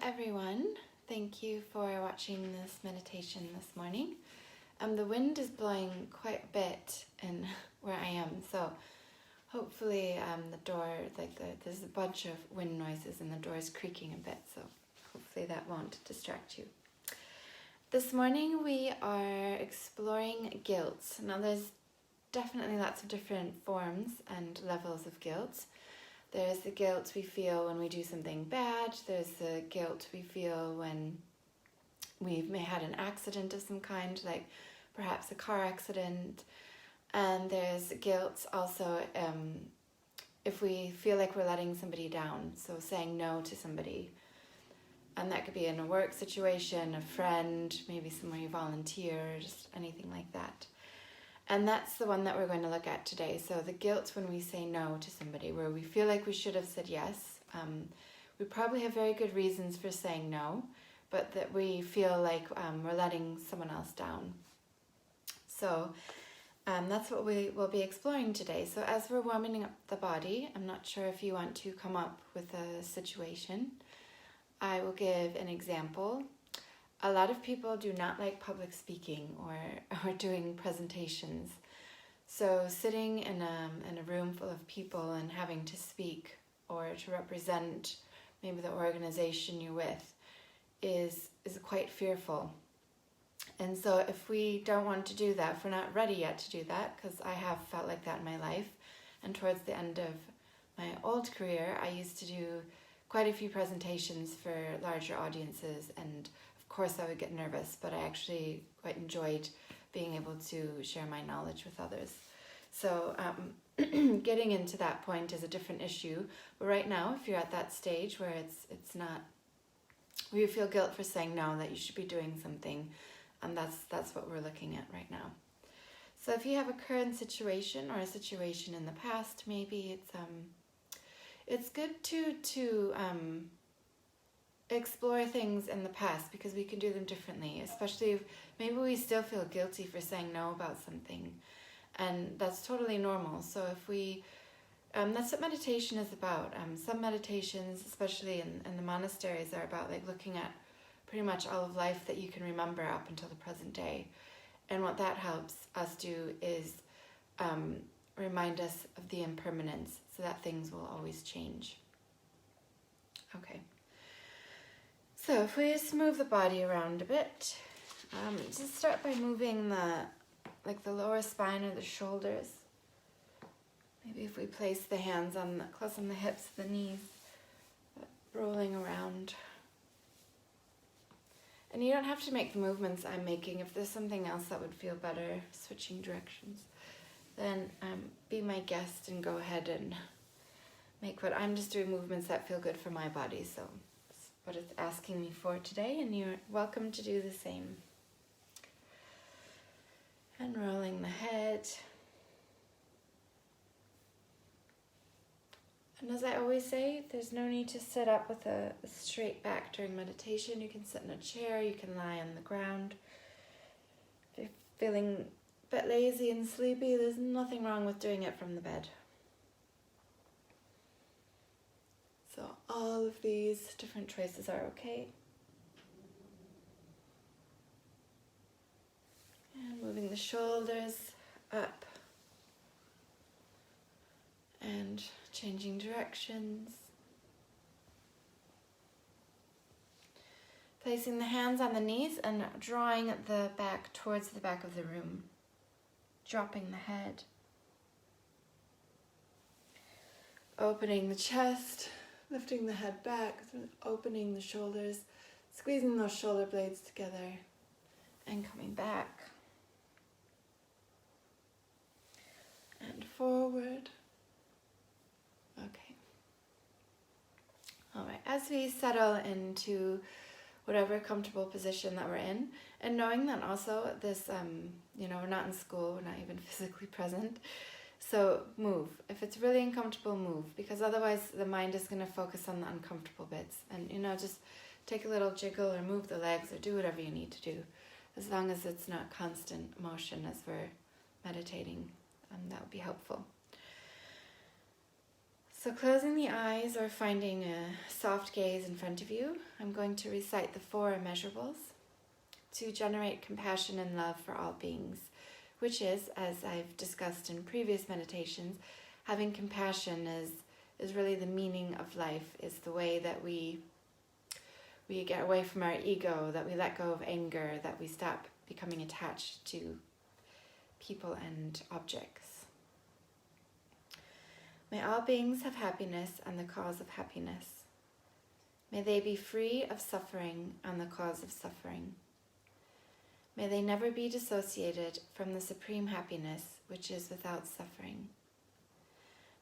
everyone. Thank you for watching this meditation this morning. The wind is blowing quite a bit in where I am, so hopefully the door, there's a bunch of wind noises and the door is creaking a bit, so hopefully that won't distract you. This morning we are exploring guilt. Now there's definitely lots of different forms and levels of guilt. There's the guilt we feel when we do something bad. There's the guilt we feel when we've had an accident of some kind, like perhaps a car accident. And there's guilt also if we feel like we're letting somebody down, so saying no to somebody. And that could be in a work situation, a friend, maybe somewhere you volunteer, just anything like that. And that's the one that we're going to look at today. So the guilt when we say no to somebody, where we feel like we should have said yes. We probably have very good reasons for saying no, but that we feel like we're letting someone else down. So that's what we will be exploring today. So as we're warming up the body, I'm not sure if you want to come up with a situation. I will give an example. A lot of people do not like public speaking or doing presentations. So sitting in a room full of people and having to speak or to represent maybe the organization you're with is quite fearful. And so if we don't want to do that, if we're not ready yet to do that, because I have felt like that in my life, and towards the end of my old career, I used to do quite a few presentations for larger audiences, and of course I would get nervous, but I actually quite enjoyed being able to share my knowledge with others. So getting into that point is a different issue. But right now, if you're at that stage where it's not, where you feel guilt for saying no, that you should be doing something, and that's what we're looking at right now. So if you have a current situation or a situation in the past, maybe it's good to explore things in the past, because we can do them differently, especially if maybe we still feel guilty for saying no about something, and that's totally normal. So if we that's what meditation is about. Some meditations, especially in the monasteries, are about like looking at pretty much all of life that you can remember up until the present day, and what that helps us do is remind us of the impermanence, so that things will always change. Okay. So if we just move the body around a bit, just start by moving the lower spine or the shoulders. Maybe if we place the hands close on the hips, the knees, rolling around. And you don't have to make the movements I'm making. If there's something else that would feel better, switching directions, then be my guest and go ahead and make what I'm just doing movements that feel good for my body. So that's what it's asking me for today, and you're welcome to do the same. And rolling the head. And as I always say, there's no need to sit up with a straight back during meditation. You can sit in a chair, you can lie on the ground. If you're feeling a bit lazy and sleepy, there's nothing wrong with doing it from the bed. So all of these different choices are okay. And moving the shoulders up. And changing directions. Placing the hands on the knees and drawing the back towards the back of the room. Dropping the head. Opening the chest, lifting the head back, opening the shoulders, squeezing those shoulder blades together, and coming back. And forward. Okay. All right, as we settle into whatever comfortable position that we're in, and knowing that also this, we're not in school, we're not even physically present, so move. If it's really uncomfortable, move, because otherwise the mind is going to focus on the uncomfortable bits, and just take a little jiggle or move the legs or do whatever you need to do, as long as it's not constant motion as we're meditating, that would be helpful. So closing the eyes or finding a soft gaze in front of you, I'm going to recite the 4 immeasurables to generate compassion and love for all beings, which is, as I've discussed in previous meditations, having compassion is really the meaning of life, is the way that we get away from our ego, that we let go of anger, that we stop becoming attached to people and objects. May all beings have happiness and the cause of happiness. May they be free of suffering and the cause of suffering. May they never be dissociated from the supreme happiness, which is without suffering.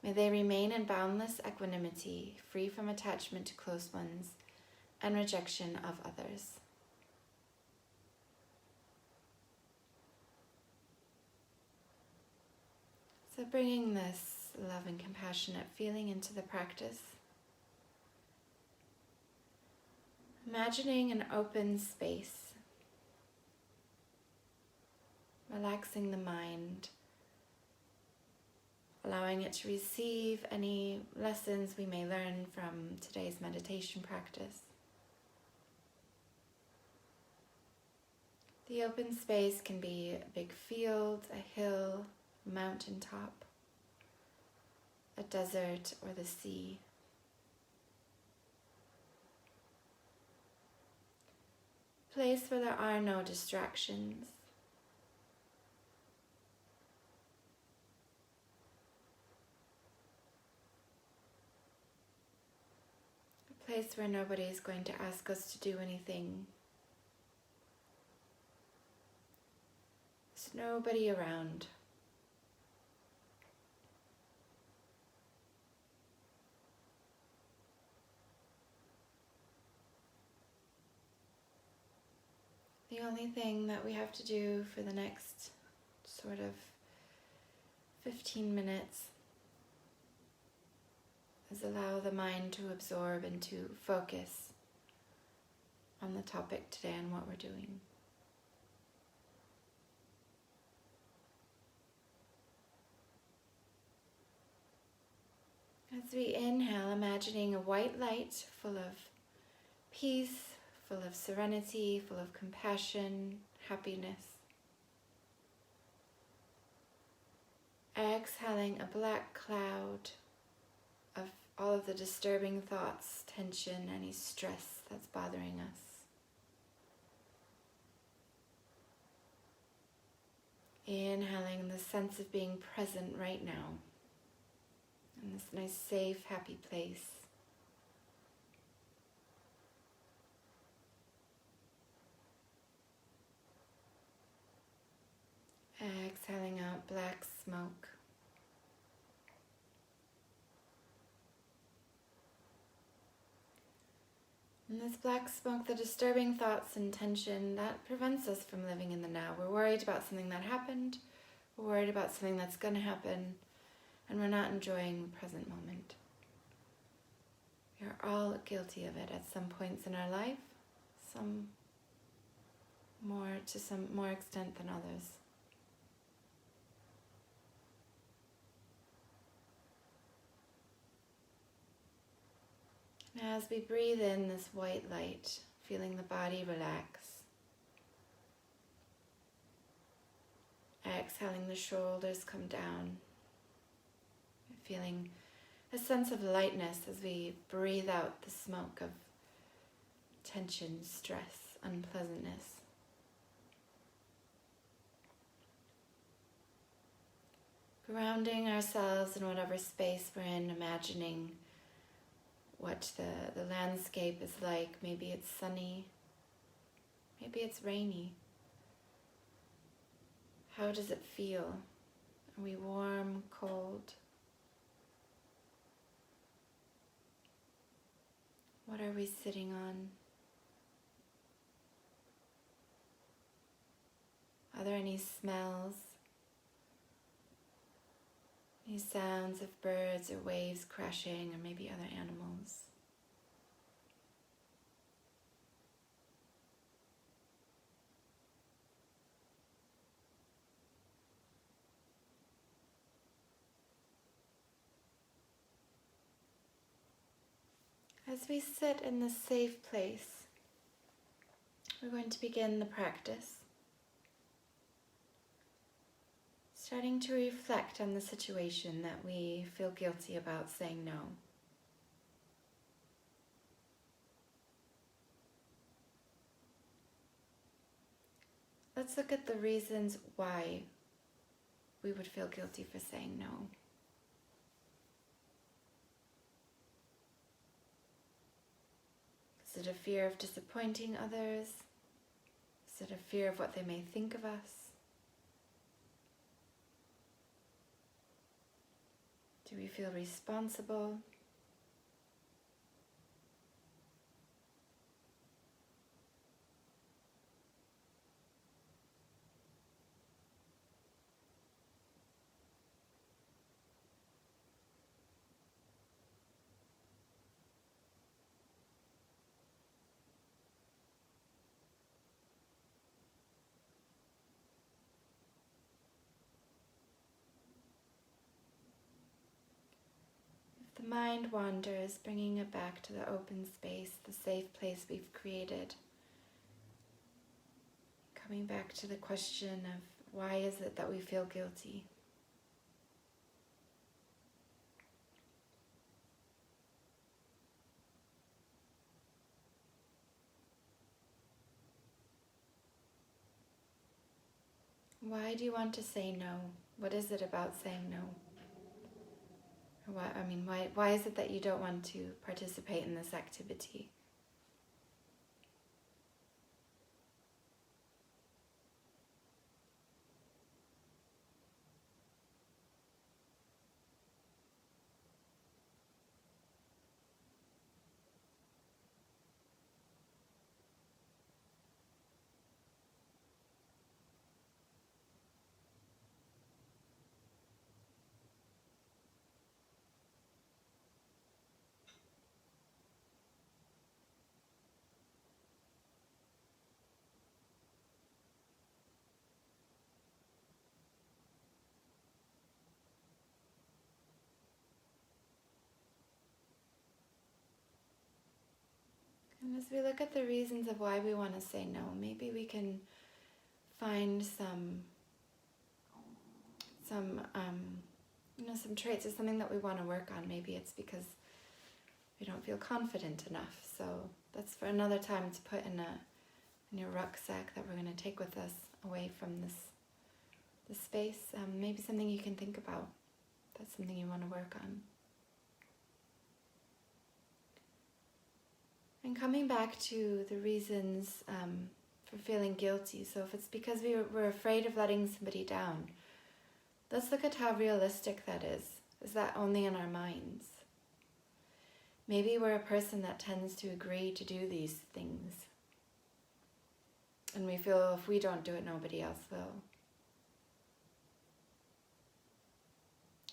May they remain in boundless equanimity, free from attachment to close ones and rejection of others. So bringing this love and compassionate feeling into the practice. Imagining an open space. Relaxing the mind. Allowing it to receive any lessons we may learn from today's meditation practice. The open space can be a big field, a hill, a mountaintop, a desert, or the sea. A place where there are no distractions. A place where nobody is going to ask us to do anything. There's nobody around. The only thing that we have to do for the next sort of 15 minutes is allow the mind to absorb and to focus on the topic today and what we're doing. As we inhale, imagining a white light full of peace, full of serenity, full of compassion, happiness. Exhaling a black cloud of all of the disturbing thoughts, tension, any stress that's bothering us. Inhaling the sense of being present right now in this nice, safe, happy place. Exhaling out black smoke. And this black smoke, the disturbing thoughts and tension, that prevents us from living in the now. We're worried about something that happened, we're worried about something that's going to happen, and we're not enjoying the present moment. We are all guilty of it at some points in our life, some more extent than others. As we breathe in this white light, feeling the body relax, exhaling the shoulders come down, feeling a sense of lightness as we breathe out the smoke of tension, stress, unpleasantness. Grounding ourselves in whatever space we're in, imagining what the landscape is like. Maybe it's sunny, maybe it's rainy. How does it feel? Are we warm, cold? What are we sitting on? Are there any smells? Any sounds of birds or waves crashing, or maybe other animals? as we sit in this safe place, we're going to begin the practice, starting to reflect on the situation that we feel guilty about saying no. Let's look at the reasons why we would feel guilty for saying no. Is it a fear of disappointing others? Is it a fear of what they may think of us? Do we feel responsible? The mind wanders, bringing it back to the open space, the safe place we've created. Coming back to the question of why is it that we feel guilty? Why do you want to say no? What is it about saying no? Why is it that you don't want to participate in this activity? And as we look at the reasons of why we want to say no, maybe we can find some traits or something that we want to work on. Maybe it's because we don't feel confident enough. So that's for another time to put in your rucksack that we're going to take with us away from this space. Maybe something you can think about. That's something you want to work on. And coming back to the reasons for feeling guilty. So if it's because we're afraid of letting somebody down, let's look at how realistic that is. Is that only in our minds? Maybe we're a person that tends to agree to do these things. And we feel if we don't do it, nobody else will.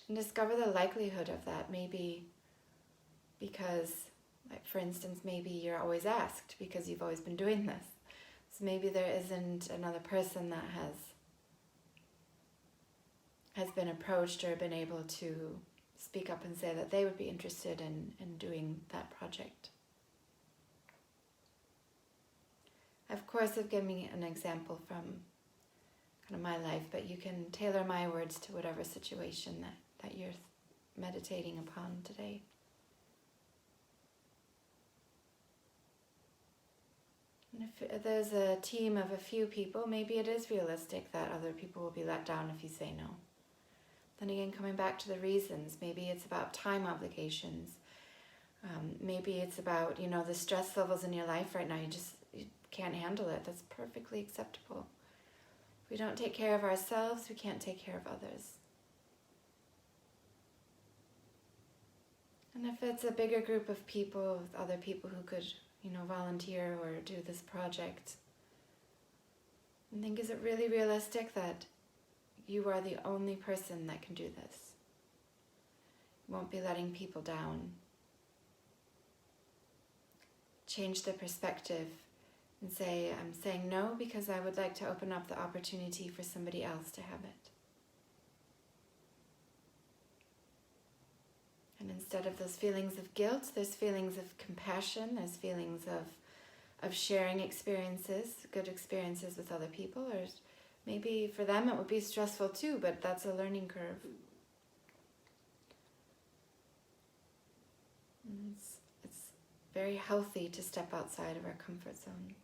And discover the likelihood of that. Maybe because, like for instance, maybe you're always asked because you've always been doing this. So maybe there isn't another person that has been approached or been able to speak up and say that they would be interested in doing that project. Of course, I've given an example from kind of my life, but you can tailor my words to whatever situation that you're meditating upon today. And if there's a team of a few people, maybe it is realistic that other people will be let down if you say no. Then again, coming back to the reasons, maybe it's about time obligations. Maybe it's about, the stress levels in your life right now, you can't handle it. That's perfectly acceptable. If we don't take care of ourselves, we can't take care of others. And if it's a bigger group of people, with other people who could, volunteer or do this project, I think, is it really realistic that you are the only person that can do this? You won't be letting people down. Change the perspective and say, I'm saying no because I would like to open up the opportunity for somebody else to have it. And instead of those feelings of guilt, there's feelings of compassion, there's feelings of sharing experiences, good experiences with other people, or maybe for them it would be stressful too, but that's a learning curve. And it's very healthy to step outside of our comfort zone.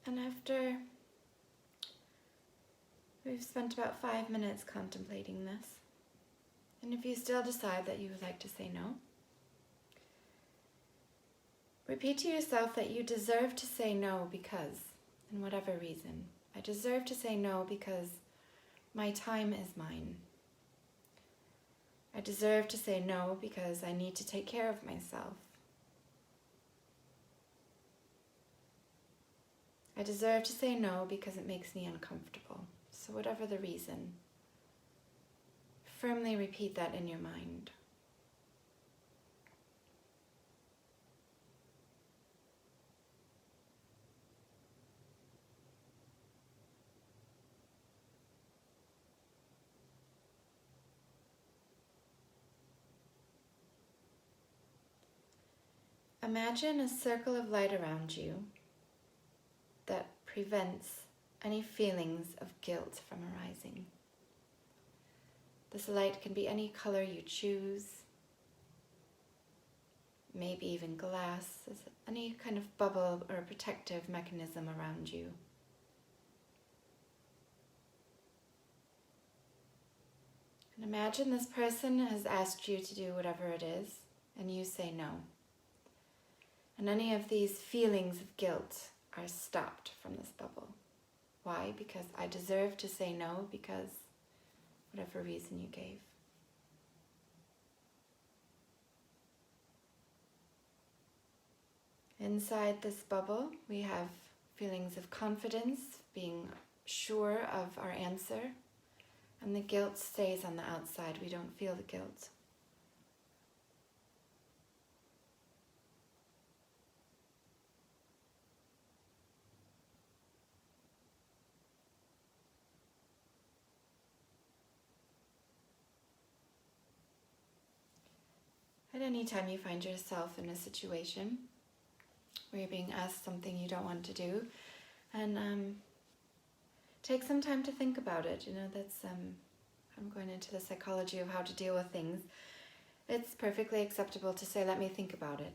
And after we've spent about 5 minutes contemplating this, and if you still decide that you would like to say no, repeat to yourself that you deserve to say no because, in whatever reason, I deserve to say no because my time is mine. I deserve to say no because I need to take care of myself. I deserve to say no because it makes me uncomfortable. So whatever the reason, firmly repeat that in your mind. Imagine a circle of light around you that prevents any feelings of guilt from arising. This light can be any color you choose, maybe even glass, any kind of bubble or protective mechanism around you. And imagine this person has asked you to do whatever it is, and you say no. And any of these feelings of guilt are stopped from this bubble. Why? Because I deserve to say no because whatever reason you gave. Inside this bubble, we have feelings of confidence, being sure of our answer, and the guilt stays on the outside. We don't feel the guilt. At any time you find yourself in a situation where you're being asked something you don't want to do, and take some time to think about it. That's I'm going into the psychology of how to deal with things. It's perfectly acceptable to say, let me think about it.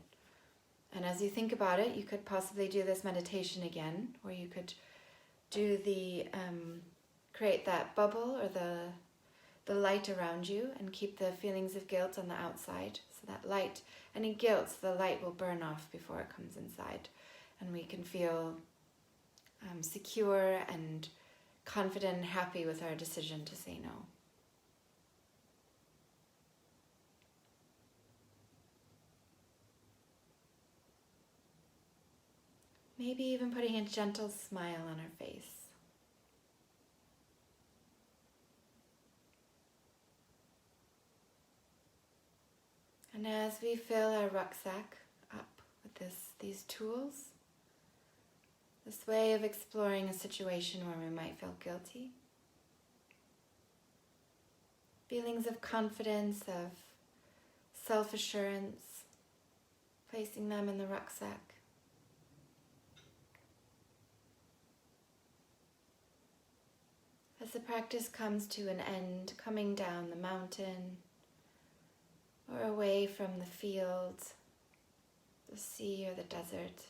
And as you think about it, you could possibly do this meditation again, or you could do the create that bubble or the light around you and keep the feelings of guilt on the outside. So that light, any guilt, the light will burn off before it comes inside. And we can feel secure and confident and happy with our decision to say no. Maybe even putting a gentle smile on our face. And as we fill our rucksack up with these tools, this way of exploring a situation where we might feel guilty, feelings of confidence, of self-assurance, placing them in the rucksack. As the practice comes to an end, coming down the mountain, or away from the field, the sea or the desert,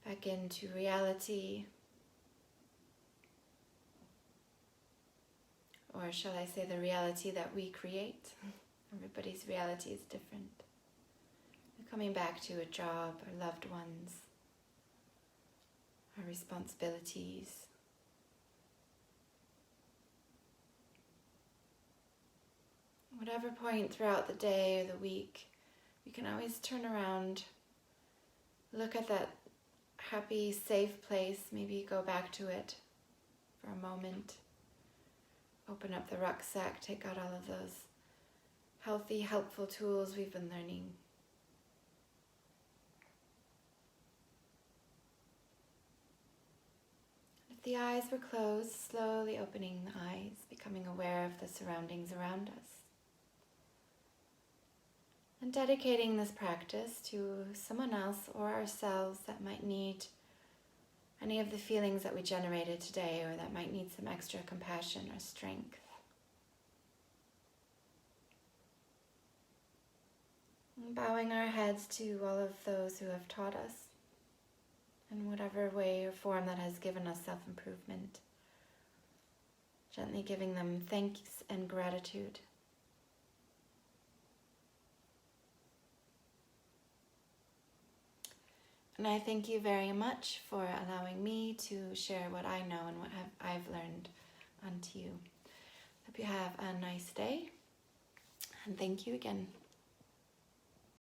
back into reality, or shall I say the reality that we create. Everybody's reality is different. We're coming back to a job, our loved ones, our responsibilities. Whatever point throughout the day or the week, we can always turn around, look at that happy, safe place, maybe go back to it for a moment. Open up the rucksack, take out all of those healthy, helpful tools we've been learning. If the eyes were closed, slowly opening the eyes, becoming aware of the surroundings around us. And dedicating this practice to someone else or ourselves that might need any of the feelings that we generated today, or that might need some extra compassion or strength. And bowing our heads to all of those who have taught us in whatever way or form that has given us self-improvement. Gently giving them thanks and gratitude. And I thank you very much for allowing me to share what I know and what I've learned onto you. Hope you have a nice day, and thank you again.